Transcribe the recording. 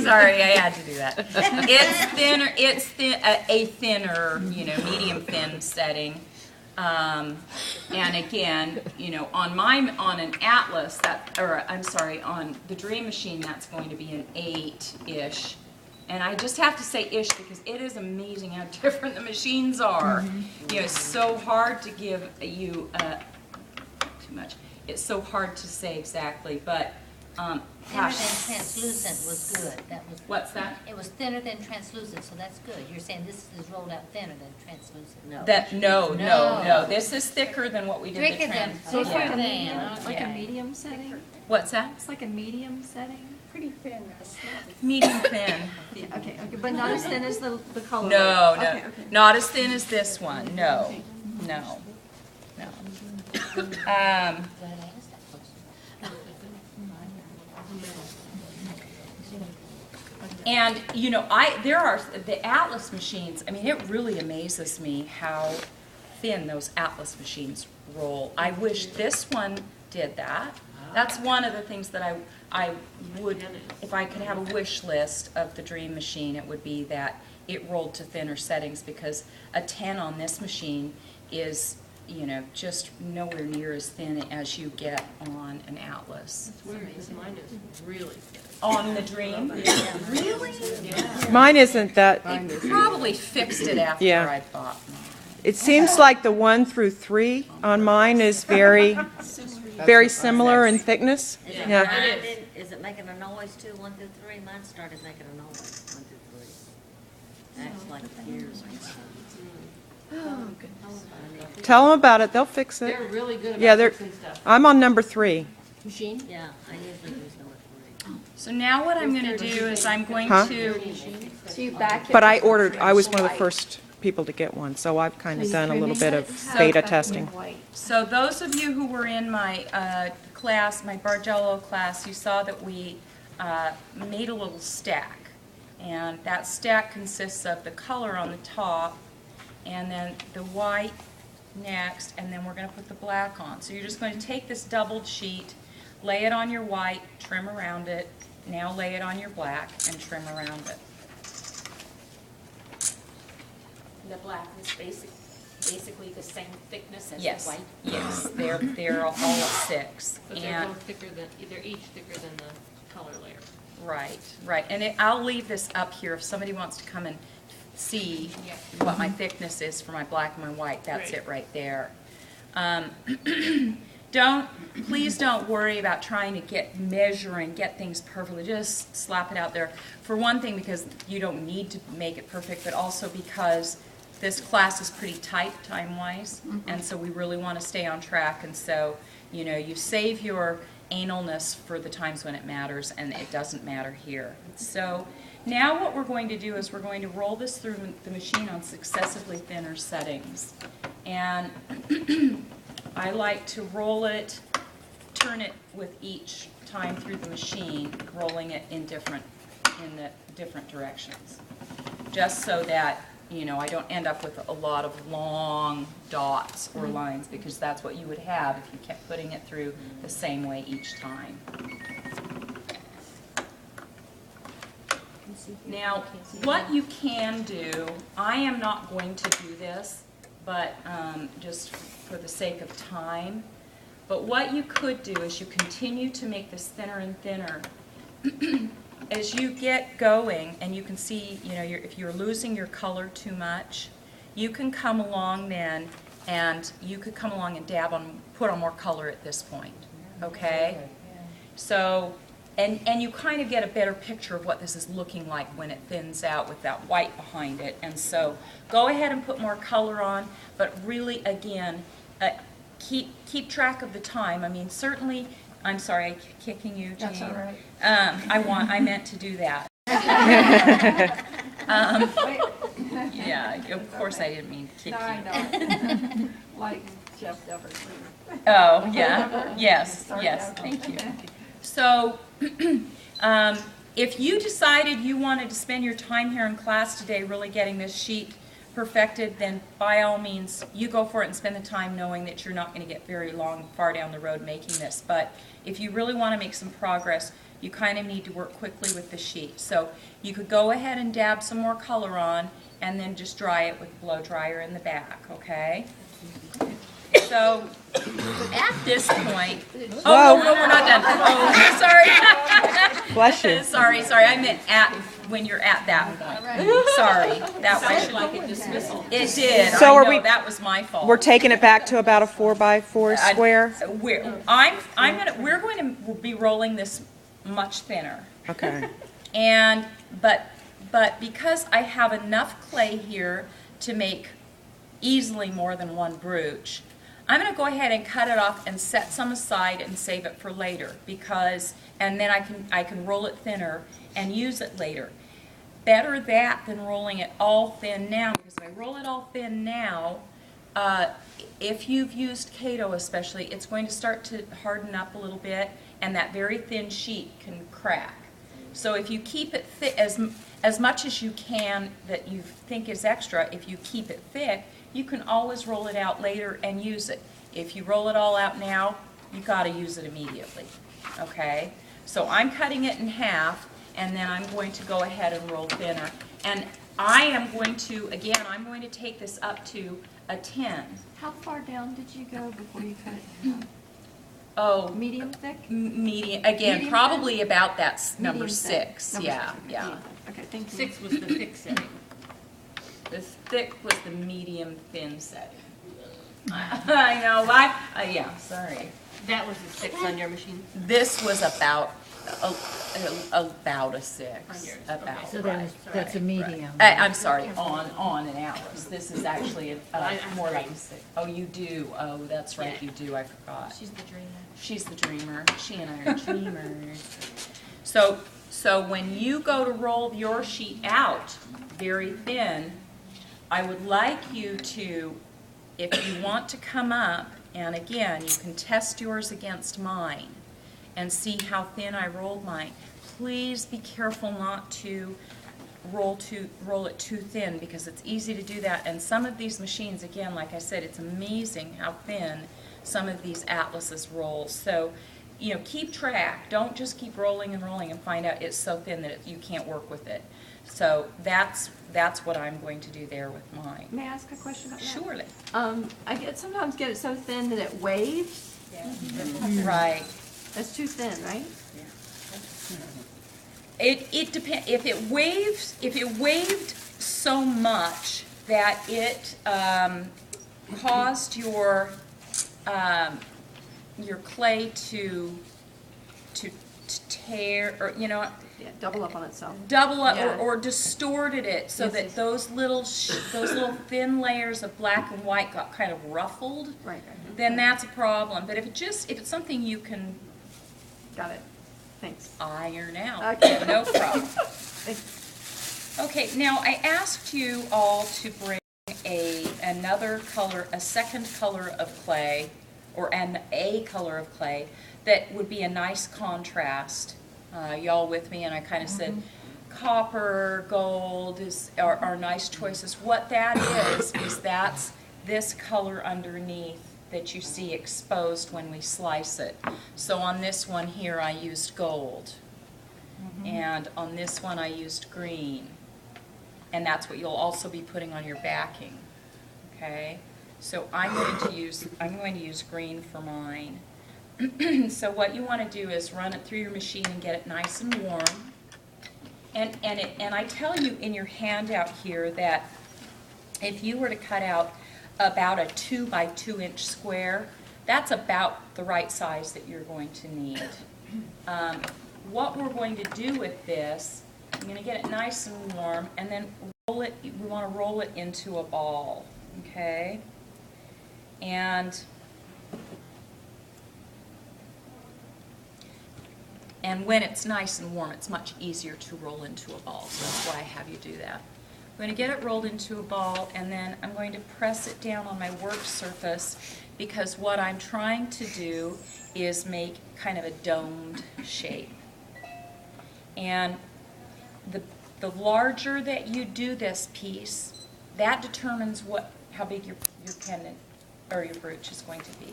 Sorry, I had to do that. It's thinner. It's a thinner, medium thin setting. And again, on an Atlas on the Dream Machine, that's going to be an 8-ish. And I just have to say ish because it is amazing how different the machines are. It's so hard to give you too much. It's so hard to say exactly, but thinner than translucent was good. What's that? It was thinner than translucent, so that's good. You're saying this is rolled out thinner than translucent. No. This is thicker than what we did. Thicker than. So it's like, Yeah. a medium setting? What's that? It's like a medium setting? Pretty thin. Medium thin. Okay, but not as thin as the color. No, Okay. not as thin as this one. No. And there are the Atlas machines. I mean, it really amazes me how thin those Atlas machines roll. I wish this one did that. That's one of the things that I would, if I could have a wish list of the Dream Machine, it would be that it rolled to thinner settings, because a 10 on this machine is, just nowhere near as thin as you get on an Atlas. It's weird because mine is really thin. On the Dream? Really? Yeah. Mine isn't that. They probably fixed it after I bought mine. It seems like the 1 through 3 on mine is very similar in thickness. Is it making a noise too, 1 through 3? Mine started making a noise, 1 through 3. Acts like gears or something. Oh, goodness. Tell them about it. They'll fix it. They're really good about fixing stuff. I'm on number 3. Machine? Yeah, I usually use number 3. So now what I'm going to do is I'm going Huh? to, So you back it. But I was one of the first people to get one, so I've kind of done a little bit of beta testing. so those of you who were in my class, my Bargello class, you saw that we made a little stack. And that stack consists of the color on the top, and then the white next, and then we're going to put the black on. So you're just going to take this doubled sheet, lay it on your white, trim around it, now lay it on your black and trim around it. The black is basically the same thickness as Yes, the white? yes, they're all 6. But they're both thicker than, they're each thicker than the color layer. Right, and I'll leave this up here if somebody wants to come and see what my thickness is for my black and my white. That's it right there. Please don't worry about trying to measure and get things perfectly. Just slap it out there. For one thing, because you don't need to make it perfect, but also because this class is pretty tight time-wise, and so we really want to stay on track. And so, you save your analness for the times when it matters, and it doesn't matter here. So now what we're going to do is we're going to roll this through the machine on successively thinner settings. And I like to roll it, turn it with each time through the machine, rolling it in the different directions, just so that I don't end up with a lot of long dots or lines, because that's what you would have if you kept putting it through the same way each time. Now, what you can do, I am not going to do this, but just for the sake of time, but what you could do is you continue to make this thinner and thinner. As you get going, and you can see, if you're losing your color too much, you can come along then, and you could come along and put on more color at this point, okay? So, and you kind of get a better picture of what this is looking like when it thins out with that white behind it. And so, go ahead and put more color on, but really, again, keep track of the time. I mean, certainly. I'm sorry, kicking you, Jane. That's all right. I meant to do that. Yeah, of course I didn't mean to kick you. I know. Like Jeff Dever's. Oh, yeah. Yes, thank you. So, if you decided you wanted to spend your time here in class today really getting this sheet perfected, then by all means, you go for it and spend the time knowing that you're not going to get very far down the road making this. But if you really want to make some progress, you kind of need to work quickly with the sheet. So you could go ahead and dab some more color on and then just dry it with a blow dryer in the back, okay? So at this point, oh, no, we're not done. Oh, sorry. Bless you. Sorry, I meant when you're at that point. Sorry, that Sounded was, like a dismissal. it did. So I are know, we- that was my fault. We're taking it back to about a 4x4 square? We're going to be rolling this much thinner. Okay. And, but because I have enough clay here to make easily more than one brooch, I'm going to go ahead and cut it off and set some aside and save it for later, because, and then I can roll it thinner and use it later. Better that than rolling it all thin now, because if I roll it all thin now, if you've used Kato especially, it's going to start to harden up a little bit, and that very thin sheet can crack. So if you keep it thick, as much as you can that you think is extra, if you keep it thick, you can always roll it out later and use it. If you roll it all out now, you got to use it immediately, okay? So I'm cutting it in half, and then I'm going to go ahead and roll thinner. And I am going to, again, I'm going to take this up to a 10. How far down did you go before you cut it? Oh, Medium thick? medium, again, Medium probably thin? about that number Medium thick. 6, Number yeah, 6, okay. yeah. Okay, thank you. 6 was the thick setting. The thick was the medium thin setting. I know, yeah, sorry. That was the 6 on your machine? This was about a 6. On yours, About, okay. So right, that's a right. medium. I'm sorry, on an Alice. This is actually I more like agree. a 6. Oh, you do? Oh, that's right, Yeah. you do, I forgot. She's the dreamer. She's the dreamer. She and I are dreamers. So when you go to roll your sheet out very thin, I would like you to, if you want to come up, and again, you can test yours against mine and see how thin I rolled mine. Please be careful not to roll it too thin, because it's easy to do that. And some of these machines, again, like I said, it's amazing how thin some of these atlases roll. So, you know, keep track. Don't just keep rolling and find out it's so thin that you can't work with it. So that's what I'm going to do there with mine. May I ask a question about that? Surely. I sometimes get it so thin that it waves. Right. That's too thin, right? It depends. If it waved so much that it caused your clay to tear, or Yeah, double up on itself. double up, Yeah. or distorted it so Yes, that yes. those little thin layers of black and white got kind of ruffled, Right. then that's a problem. But if it's something you can Got it. Thanks. iron out, Okay. no problem. Thanks. Okay, now I asked you all to bring another color, a second color of clay, or a color of clay that would be a nice contrast. Y'all with me? And I kind of said copper, gold are nice choices. What that is that's this color underneath that you see exposed when we slice it. So on this one here I used gold, and on this one I used green, and that's what you'll also be putting on your backing. Okay, so I'm going to use green for mine. So what you want to do is run it through your machine and get it nice and warm. And I tell you in your handout here that if you were to cut out about a 2 by 2 inch square, that's about the right size that you're going to need. What we're going to do with this, I'm going to get it nice and warm, and then roll it. We want to roll it into a ball, okay? And when it's nice and warm, it's much easier to roll into a ball. So that's why I have you do that. I'm going to get it rolled into a ball, and then I'm going to press it down on my work surface, because what I'm trying to do is make kind of a domed shape. And the larger that you do this piece, that determines how big your pendant or your brooch is going to be.